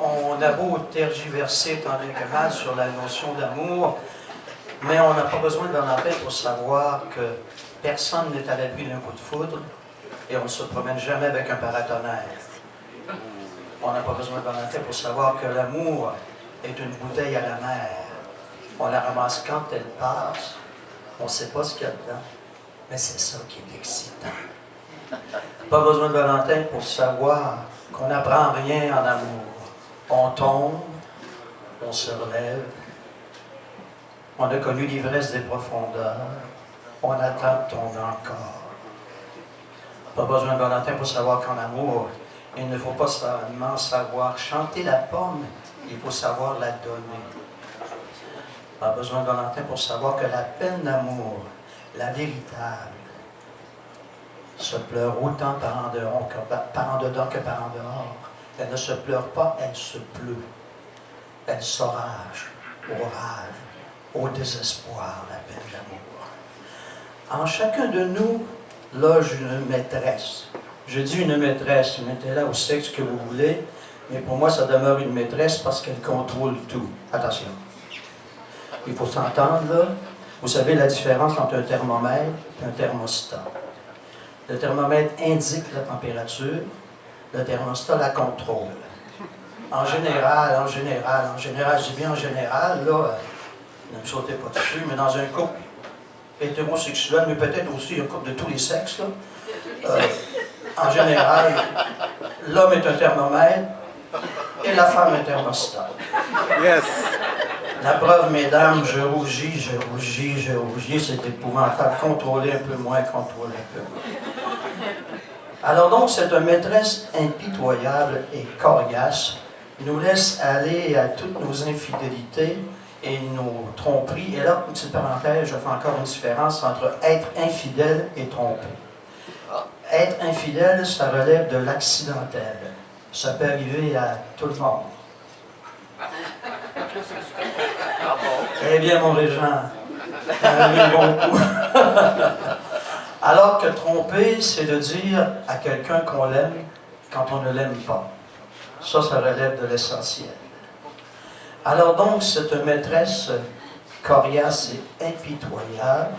On a beau tergiverser tant bien que mal sur la notion d'amour, mais on n'a pas besoin d'en appeler pour savoir que personne n'est à l'abri d'un coup de foudre et on ne se promène jamais avec un paratonnerre. On n'a pas besoin d'en appeler pour savoir que l'amour est une bouteille à la mer. On la ramasse quand elle passe, on ne sait pas ce qu'il y a dedans, mais c'est ça qui est excitant. Pas besoin de Valentin pour savoir qu'on n'apprend rien en amour. On tombe, on se relève, on a connu l'ivresse des profondeurs, on attend de tomber encore. Pas besoin de Valentin pour savoir qu'en amour, il ne faut pas seulement savoir chanter la pomme, il faut savoir la donner. Pas besoin de Valentin pour savoir que la peine d'amour, la véritable, se pleure autant par en dedans que par en dehors. Elle ne se pleure pas, elle se pleut. Elle s'orage, orage, au désespoir, la peine d'amour. En chacun de nous loge une maîtresse. Je dis une maîtresse, mettez-la au sexe que vous voulez, mais pour moi, ça demeure une maîtresse parce qu'elle contrôle tout. Attention. Il faut s'entendre, là. Vous savez la différence entre un thermomètre et un thermostat. Le thermomètre indique la température, le thermostat la contrôle. En général, je dis bien en général, là, ne me sautez pas dessus, mais dans un couple hétérosexuel, mais peut-être aussi un couple de tous les sexes, là, en général, l'homme est un thermomètre et la femme est un thermostat. Yes. La preuve, mesdames, je rougis, c'est épouvantable. Contrôler un peu moins, contrôler un peu moins. Alors donc, cette maîtresse impitoyable et coriace nous laisse aller à toutes nos infidélités et nos tromperies. Et là, une petite parenthèse, je fais encore une différence entre être infidèle et tromper. Être infidèle, ça relève de l'accidentel. Ça peut arriver à tout le monde. Eh bien, mon régent, un bon coup. Alors que tromper, c'est de dire à quelqu'un qu'on l'aime quand on ne l'aime pas. Ça relève de l'essentiel. Alors donc, cette maîtresse coriace et impitoyable,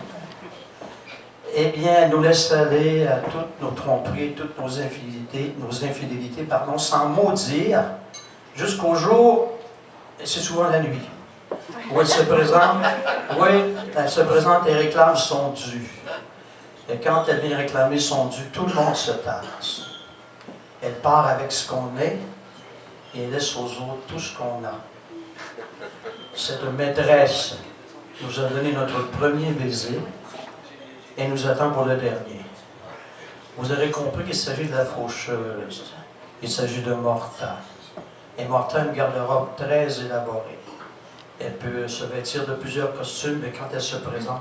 eh bien, nous laisse aller à toutes nos tromperies, toutes nos infidélités, sans maudire, jusqu'au jour, et c'est souvent la nuit, où elle se présente et réclame son dû. Et quand elle vient réclamer son dû, tout le monde se tasse. Elle part avec ce qu'on est et elle laisse aux autres tout ce qu'on a. Cette maîtresse nous a donné notre premier baiser et nous attend pour le dernier. Vous aurez compris qu'il s'agit de la faucheuse. Il s'agit de Morta. Et Morta a une garde-robe très élaborée. Elle peut se vêtir de plusieurs costumes, mais quand elle se présente,